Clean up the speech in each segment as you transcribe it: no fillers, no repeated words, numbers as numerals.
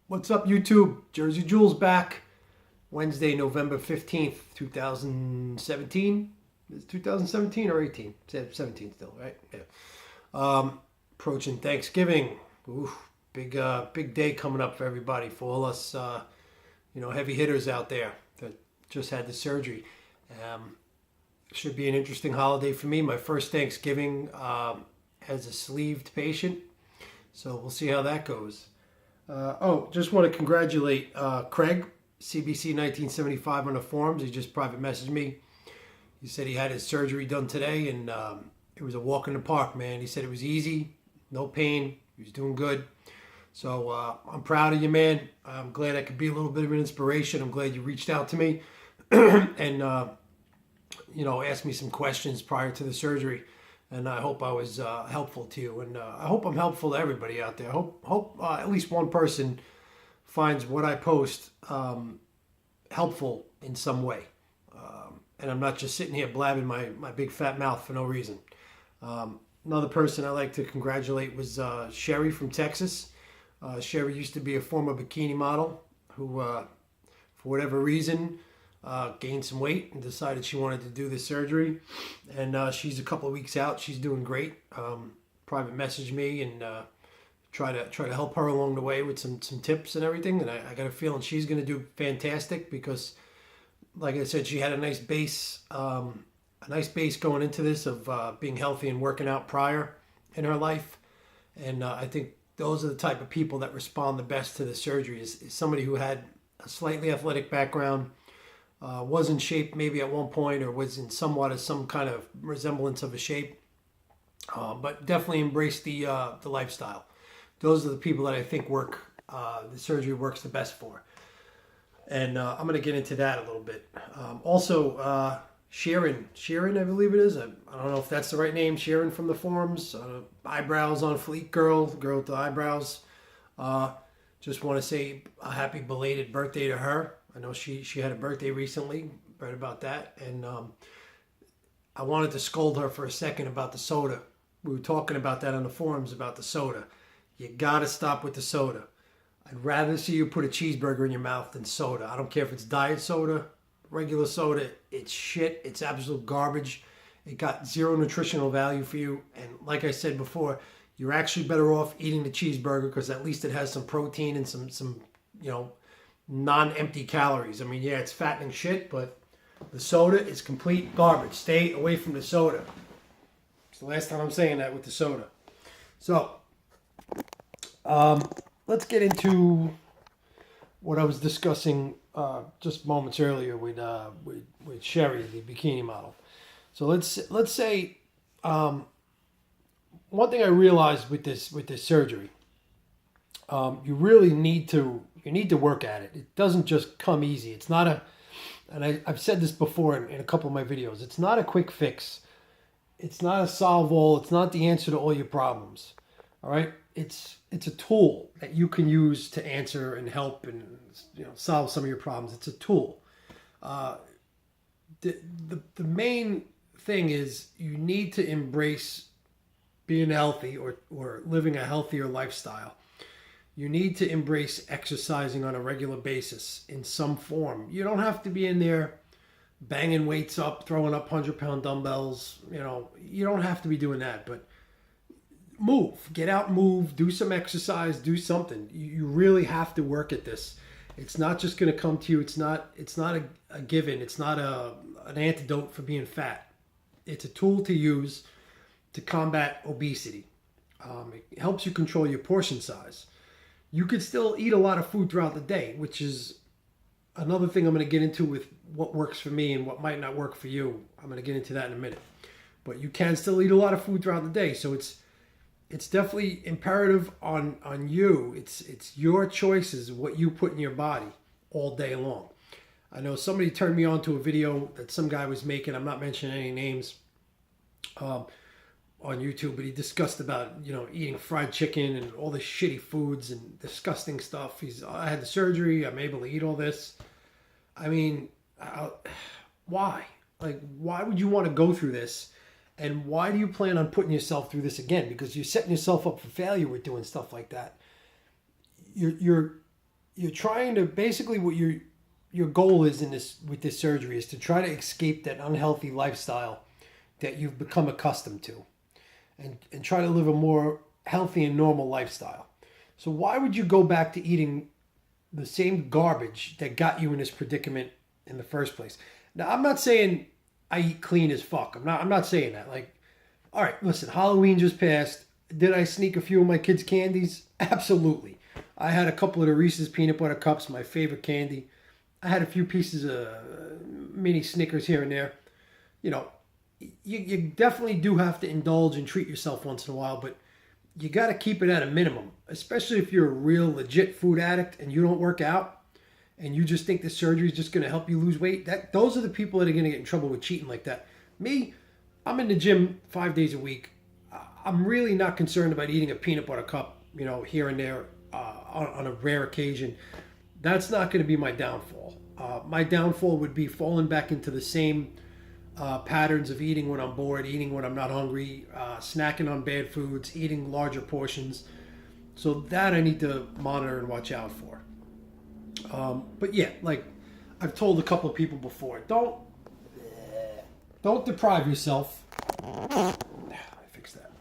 What's up, YouTube? Jersey Jules back. Wednesday, November 15th, 2017. Is it 2017 or 18? 17 still, right? Yeah. Approaching Thanksgiving. Oof, big day coming up for everybody, for all us, heavy hitters out there that just had the surgery. Um, Should be an interesting holiday for me. My first Thanksgiving as a sleeved patient. So we'll see how that goes. Just want to congratulate Craig, CBC 1975 on the forums. He just private messaged me. He said he had his surgery done today, and it was a walk in the park, man. He said it was easy, no pain. He was doing good. So I'm proud of you, man. I'm glad I could be a little bit of an inspiration. I'm glad you reached out to me and, asked me some questions prior to the surgery. And I hope I was helpful to you, and I hope I'm helpful to everybody out there. I hope at least one person finds what I post helpful in some way, and I'm not just sitting here blabbing my big fat mouth for no reason. Another person I like to congratulate was Sherry from Texas. Sherry used to be a former bikini model who, for whatever reason, gained some weight and decided she wanted to do the surgery, and she's a couple of weeks out. She's doing great. Private message me and try to help her along the way with some tips and everything. And I got a feeling she's going to do fantastic because, like I said, she had a nice base going into this of being healthy and working out prior in her life. And I think those are the type of people that respond the best to the surgery. Is somebody who had a slightly athletic background. Was in shape maybe at one point, or was in somewhat of some kind of resemblance of a shape, but definitely embraced the lifestyle. Those are the people that I think the surgery works the best for. And I'm going to get into that a little bit. Also, Sharon, I believe it is. I don't know if that's the right name. Sharon from the forums. Eyebrows on fleek girl with the eyebrows. Just want to say a happy belated birthday to her. I know she had a birthday recently, read about that, and I wanted to scold her for a second about the soda. We were talking about that on the forums about the soda. You got to stop with the soda. I'd rather see you put a cheeseburger in your mouth than soda. I don't care if it's diet soda, regular soda. It's shit. It's absolute garbage. It got zero nutritional value for you, and like I said before, you're actually better off eating the cheeseburger because at least it has some protein and some non-empty calories. I mean, yeah, it's fattening shit, but the soda is complete garbage. Stay away from the soda. It's the last time I'm saying that with the soda. So, let's get into what I was discussing just moments earlier with Sherry, the bikini model. So let's say one thing I realized with this surgery, you really need to work at it. It doesn't just come easy. It's not I've said this before in a couple of my videos. It's not a quick fix. It's not a solve all. It's not the answer to all your problems. All right. It's a tool that you can use to answer and help and solve some of your problems. It's a tool. The main thing is you need to embrace being healthy or living a healthier lifestyle. You need to embrace exercising on a regular basis in some form. You don't have to be in there banging weights up, throwing up 100-pound dumbbells. You don't have to be doing that, but move. Get out, move, do some exercise, do something. You really have to work at this. It's not just going to come to you. It's not a given. It's not an antidote for being fat. It's a tool to use to combat obesity. It helps you control your portion size. You could still eat a lot of food throughout the day, which is another thing I'm going to get into with what works for me and what might not work for you. I'm going to get into that in a minute. But you can still eat a lot of food throughout the day, so it's definitely imperative on you. It's your choices, what you put in your body all day long. I know somebody turned me on to a video that some guy was making. I'm not mentioning any names. On YouTube, but he discussed about eating fried chicken and all the shitty foods and disgusting stuff. I had the surgery. I'm able to eat all this. I mean, why? Like, why would you want to go through this? And why do you plan on putting yourself through this again? Because you're setting yourself up for failure with doing stuff like that. You're you're trying to basically what your goal is in this with this surgery is to try to escape that unhealthy lifestyle that you've become accustomed to, and try to live a more healthy and normal lifestyle. So why would you go back to eating the same garbage that got you in this predicament in the first place? Now, I'm not saying I eat clean as fuck. I'm not saying that. Like, all right, listen, Halloween just passed. Did I sneak a few of my kids' candies? Absolutely. I had a couple of the Reese's peanut butter cups, my favorite candy. I had a few pieces of mini Snickers here and there. You know, you definitely do have to indulge and treat yourself once in a while, but you got to keep it at a minimum, especially if you're a real legit food addict and you don't work out and you just think the surgery is just going to help you lose weight. Those are the people that are going to get in trouble with cheating like that. Me, I'm in the gym 5 days a week. I'm really not concerned about eating a peanut butter cup, here and there on a rare occasion. That's not going to be my downfall. My downfall would be falling back into the same patterns of eating when I'm bored, eating when I'm not hungry, snacking on bad foods, eating larger portions. So that I need to monitor and watch out for. But yeah, like I've told a couple of people before, don't deprive yourself. I fix that.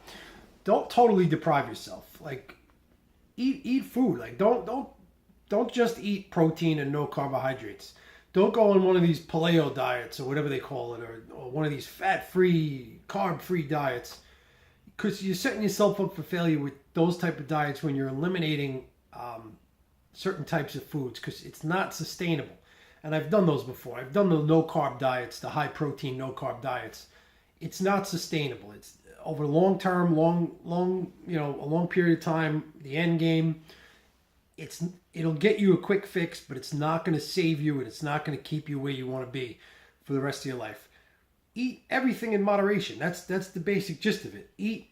Don't totally deprive yourself. Like eat food. Like don't just eat protein and no carbohydrates. Don't go on one of these paleo diets or whatever they call it, or one of these fat-free, carb-free diets, because you're setting yourself up for failure with those type of diets when you're eliminating certain types of foods, because it's not sustainable. And I've done those before. I've done the no-carb diets, the high-protein, no-carb diets. It's not sustainable. It's over long-term, a long period of time, the end game. It'll get you a quick fix, but it's not going to save you, and it's not going to keep you where you want to be for the rest of your life. Eat everything in moderation. That's the basic gist of it. Eat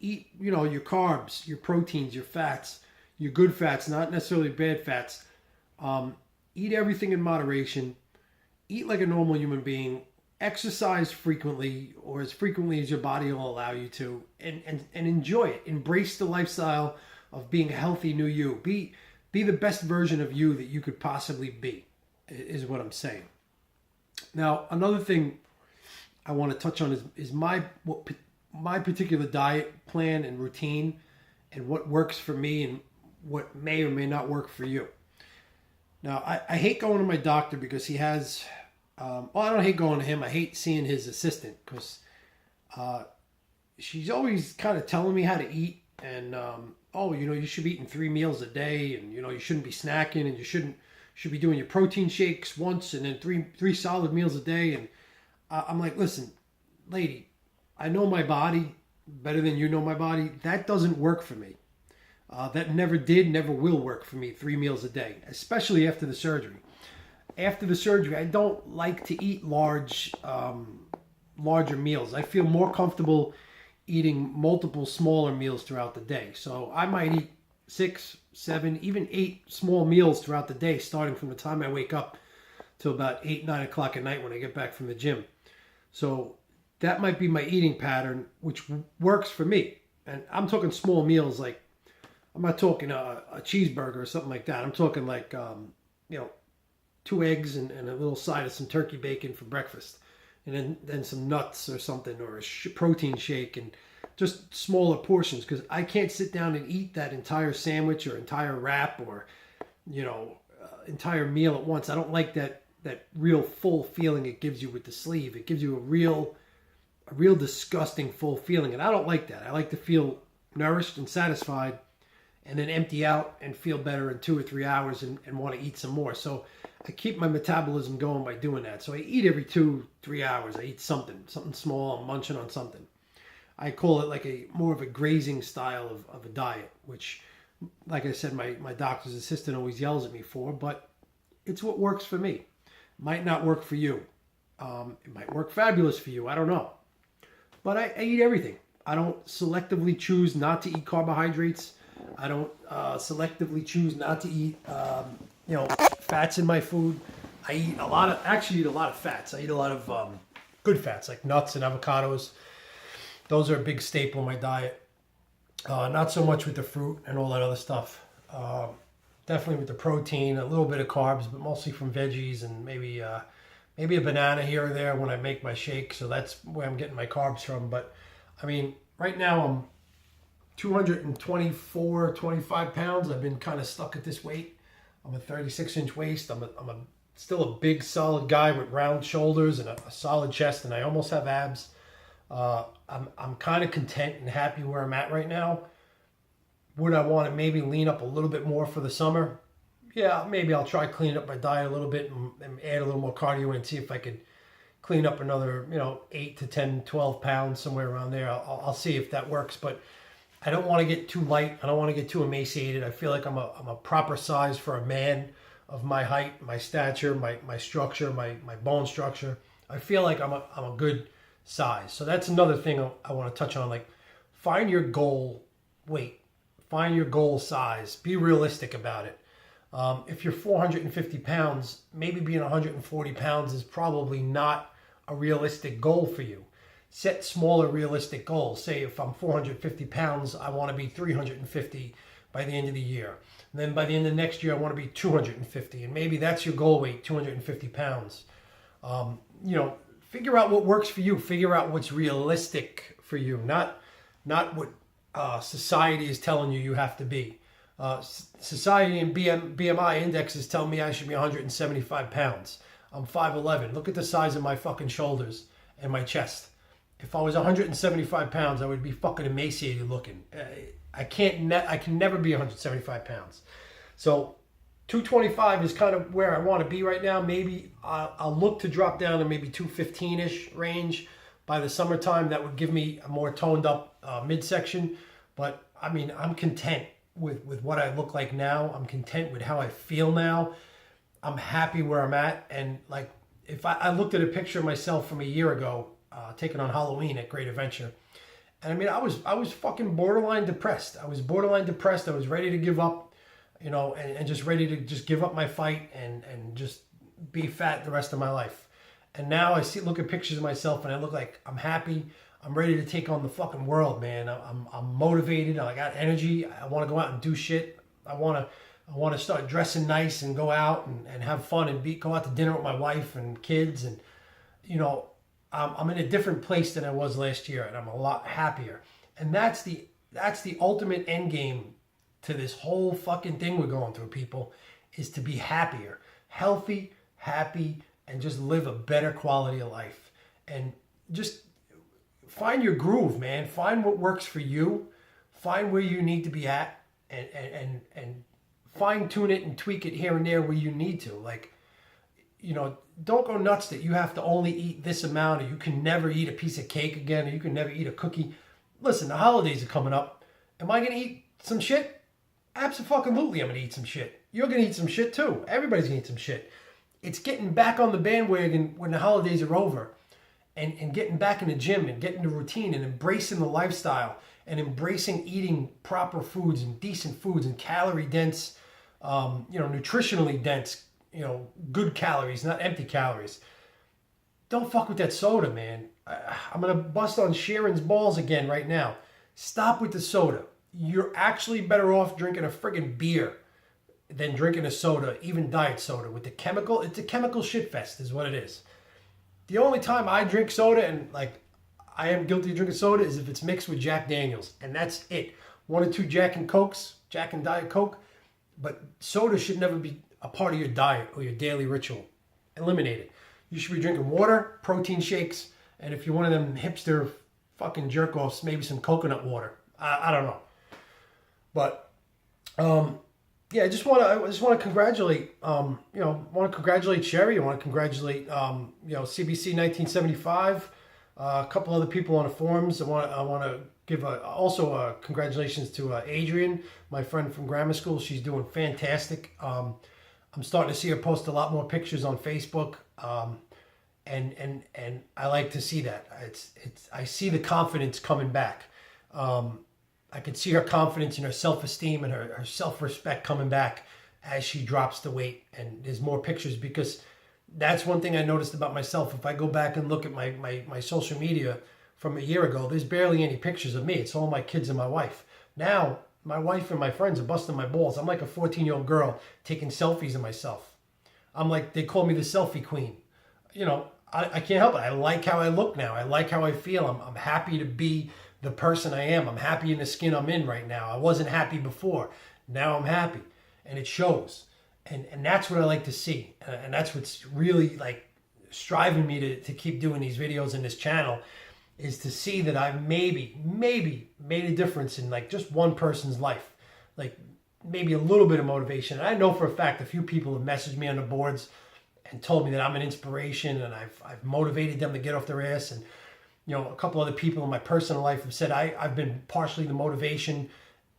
your carbs, your proteins, your fats, your good fats, not necessarily bad fats. Eat everything in moderation. Eat like a normal human being. Exercise frequently, or as frequently as your body will allow you to, and enjoy it. Embrace the lifestyle of being a healthy new you. Be the best version of you that you could possibly be, is what I'm saying. Now, another thing I want to touch on is my particular diet plan and routine, and what works for me and what may or may not work for you. Now, I hate going to my doctor because he has, I don't hate going to him. I hate seeing his assistant because she's always kind of telling me how to eat, and you should be eating 3 meals a day, and you shouldn't be snacking, and you should be doing your protein shakes once, and then three solid meals a day. And I'm like, listen, lady, I know my body better than you know my body. That doesn't work for me. That never did, never will work for me. 3 meals a day, especially after the surgery. After the surgery, I don't like to eat larger meals. I feel more comfortable eating multiple smaller meals throughout the day. So I might eat 6, 7, even 8 small meals throughout the day, starting from the time I wake up till about 8, 9 o'clock at night when I get back from the gym. So that might be my eating pattern, which works for me. And I'm talking small meals, like I'm not talking a cheeseburger or something like that. I'm talking like 2 eggs and a little side of some turkey bacon for breakfast, and then some nuts or something, or a protein shake, and just smaller portions, because I can't sit down and eat that entire sandwich or entire wrap or entire meal at once. I don't like that real full feeling it gives you with the sleeve. It gives you a real disgusting full feeling, and I don't like that. I like to feel nourished and satisfied, and then empty out and feel better in 2 or 3 hours and want to eat some more. So I keep my metabolism going by doing that. So I eat every 2-3 hours. I eat something small. I'm munching on something. I call it like more of a grazing style of a diet, which, like I said, my doctor's assistant always yells at me for, but it's what works for me. Might not work for you. It might work fabulous for you. I don't know. But I eat everything. I don't selectively choose not to eat carbohydrates. I don't selectively choose not to eat, fats in my food. I actually eat a lot of fats. I eat a lot of good fats, like nuts and avocados. Those are a big staple in my diet. Not so much with the fruit and all that other stuff. definitely with the protein, a little bit of carbs, but mostly from veggies and maybe a banana here or there when I make my shake. So that's where I'm getting my carbs from. But I mean, right now I'm 224, 25 pounds. I've been kind of stuck at this weight. I'm a 36-inch waist. I'm still a big, solid guy with round shoulders and a solid chest, and I almost have abs. I'm kind of content and happy where I'm at right now. Would I want to maybe lean up a little bit more for the summer? Yeah, maybe I'll try cleaning up my diet a little bit and add a little more cardio in and see if I could clean up another, 8 to 10, 12 pounds, somewhere around there. I'll see if that works, but I don't want to get too light. I don't want to get too emaciated. I feel like I'm a proper size for a man of my height, my stature, my structure, my bone structure. I feel like I'm a good size. So that's another thing I want to touch on. Like, find your goal weight, find your goal size, be realistic about it. If you're 450 pounds, maybe being 140 pounds is probably not a realistic goal for you. Set smaller, realistic goals. Say if I'm 450 pounds, I want to be 350 by the end of the year. And then by the end of next year, I want to be 250. And maybe that's your goal weight, 250 pounds. Figure out what works for you. Figure out what's realistic for you, not what society is telling you have to be. Society and BMI indexes tell me I should be 175 pounds. I'm 5'11". Look at the size of my fucking shoulders and my chest. If I was 175 pounds, I would be fucking emaciated looking. I can never be 175 pounds. So 225 is kind of where I want to be right now. Maybe I'll look to drop down to maybe 215-ish range by the summertime. That would give me a more toned up midsection. But I mean, I'm content with what I look like now. I'm content with how I feel now. I'm happy where I'm at. And like, if I looked at a picture of myself from a year ago, taken on Halloween at Great Adventure, and I mean, I was fucking borderline depressed. I was ready to give up, and just ready to just give up my fight and just be fat the rest of my life. And now I look at pictures of myself and I look like I'm happy. I'm ready to take on the fucking world, man. I'm motivated. I got energy. I want to go out and do shit. I want to start dressing nice and go out and have fun and go out to dinner with my wife and kids. And, I'm in a different place than I was last year, and I'm a lot happier. And that's the ultimate end game to this whole fucking thing we're going through, people, is to be happier, healthy, happy, and just live a better quality of life. And just find your groove, man. Find what works for you. Find where you need to be at, and fine tune it and tweak it here and there where you need to. Like, don't go nuts that you have to only eat this amount, or you can never eat a piece of cake again, or you can never eat a cookie. Listen, the holidays are coming up. Am I going to eat some shit? Absolutely, I'm going to eat some shit. You're going to eat some shit too. Everybody's going to eat some shit. It's getting back on the bandwagon when the holidays are over, and getting back in the gym and getting the routine and embracing the lifestyle and embracing eating proper foods and decent foods and calorie dense, nutritionally dense, good calories, not empty calories. Don't fuck with that soda, man. I'm going to bust on Sharon's balls again right now. Stop with the soda. You're actually better off drinking a friggin' beer than drinking a soda, even diet soda. With the chemical, it's a chemical shit fest is what it is. The only time I drink soda, and like I am guilty of drinking soda, is if it's mixed with Jack Daniels. And that's it. 1 or 2 Jack and Diet Coke. But soda should never be a part of your diet or your daily ritual. Eliminate it. You should be drinking water, protein shakes, and if you're one of them hipster fucking jerk-offs, maybe some coconut water. I don't know. But I just want to congratulate congratulate Sherry. I want to congratulate CBC 1975. A couple other people on the forums. I want to give also congratulations to Adrian, my friend from grammar school. She's doing fantastic. I'm starting to see her post a lot more pictures on Facebook, and I like to see that. I see the confidence coming back. I can see her confidence and her self-esteem and her self-respect coming back as she drops the weight. And there's more pictures, because that's one thing I noticed about myself. If I go back and look at my social media from a year ago, there's barely any pictures of me. It's all my kids and my wife. Now, my wife and my friends are busting my balls. I'm like a 14-year-old girl taking selfies of myself. I'm like, they call me the selfie queen. You know, I can't help it. I like how I look now. I like how I feel. I'm happy to be the person I am. I'm happy in the skin I'm in right now. I wasn't happy before. Now I'm happy. And it shows. And that's what I like to see. And that's what's really like striving me to keep doing these videos in this channel, is to see that I've maybe made a difference in like just one person's life. Like maybe a little bit of motivation. And I know for a fact a few people have messaged me on the boards and told me that I'm an inspiration and I've motivated them to get off their ass. And, you know, a couple other people in my personal life have said I've been partially the motivation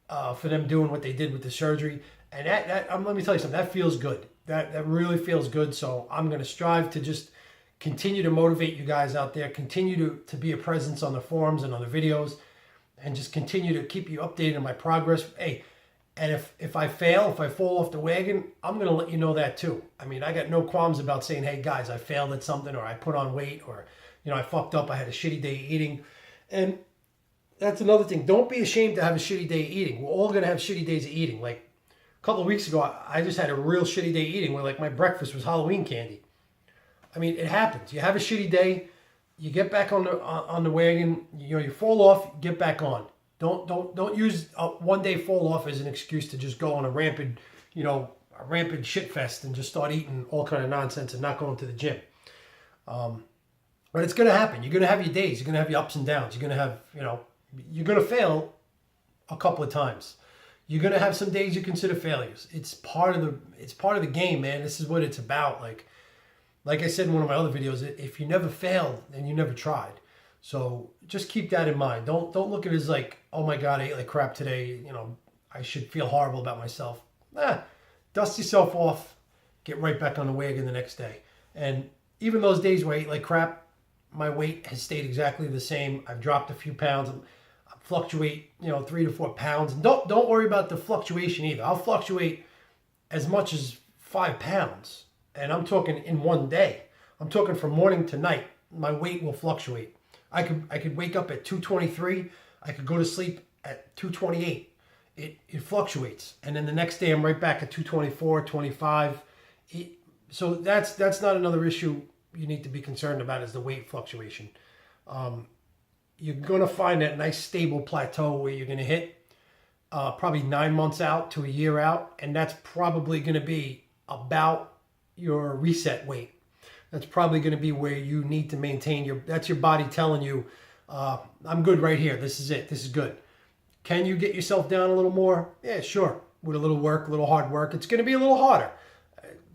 for them doing what they did with the surgery. And let me tell you something, that feels good. That really feels good. So I'm going to strive to just continue to motivate you guys out there, continue to be a presence on the forums and on the videos, and just continue to keep you updated on my progress. Hey, and if I fail, if I fall off the wagon, I'm going to let you know that too. I mean, I got no qualms about saying, hey guys, I failed at something, or I put on weight, or, you know, I fucked up, I had a shitty day eating. And that's another thing. Don't be ashamed to have a shitty day eating. We're all going to have shitty days of eating. Like a couple of weeks ago, I just had a real shitty day eating where like my breakfast was Halloween candy. I mean, it happens. You have a shitty day, you get back on the wagon, you know, you fall off, get back on. Don't use a one day fall off as an excuse to just go on a rampant shit fest and just start eating all kind of nonsense and not going to the gym. But it's going to happen. You're going to have your days. You're going to have your ups and downs. You're going to have, you know, you're going to fail a couple of times. You're going to have some days you consider failures. It's part of the game, man. This is what it's about. Like I said in one of my other videos, if you never failed, then you never tried. So just keep that in mind. Don't look at it as like, oh my God, I ate like crap today. You know, I should feel horrible about myself. Dust yourself off, get right back on the wagon the next day. And even those days where I ate like crap, my weight has stayed exactly the same. I've dropped a few pounds. I fluctuate, 3 to 4 pounds. And don't worry about the fluctuation either. I'll fluctuate as much as 5 pounds. And I'm talking in one day. I'm talking from morning to night. My weight will fluctuate. I could wake up at 223. I could go to sleep at 228. It fluctuates. And then the next day I'm right back at 224, 25. So that's not another issue you need to be concerned about, is the weight fluctuation. You're going to find that nice stable plateau where you're going to hit probably 9 months out to a year out. And that's probably going to be about your reset weight. That's probably going to be where you need to maintain that's your body telling you, I'm good right here. This is it. This is good. Can you get yourself down a little more? Yeah, sure. With a little work, a little hard work. It's going to be a little harder.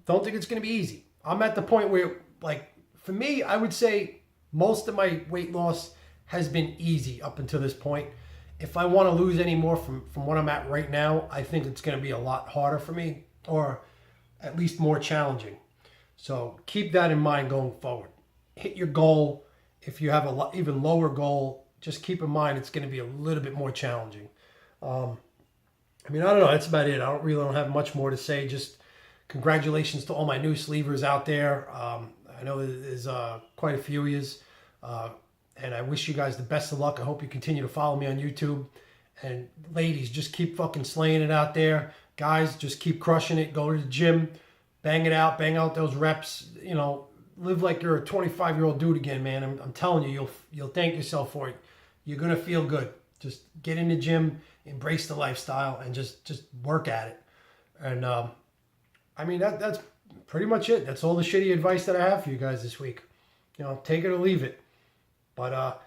Don't think it's going to be easy. I'm at the point where, like, for me, I would say most of my weight loss has been easy up until this point. If I want to lose any more from what I'm at right now, I think it's going to be a lot harder for me, or at least more challenging. So keep that in mind going forward. Hit your goal. If you have a even lower goal, just keep in mind it's going to be a little bit more challenging. I don't know. That's about it. I don't have much more to say. Just congratulations to all my new sleevers out there. I know there's quite a few of yous. And I wish you guys the best of luck. I hope you continue to follow me on YouTube. And ladies, just keep fucking slaying it out there. Guys, just keep crushing it. Go to the gym. Bang it out. Bang out those reps. Live like you're a 25-year-old dude again, man. I'm telling you, you'll thank yourself for it. You're going to feel good. Just get in the gym, embrace the lifestyle, and just work at it. And, that's pretty much it. That's all the shitty advice that I have for you guys this week. Take it or leave it. But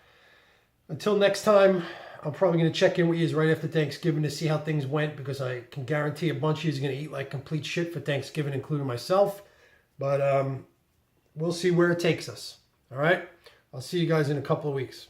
until next time, I'm probably going to check in with you right after Thanksgiving to see how things went, because I can guarantee a bunch of you is going to eat like complete shit for Thanksgiving, including myself. But we'll see where it takes us. All right? I'll see you guys in a couple of weeks.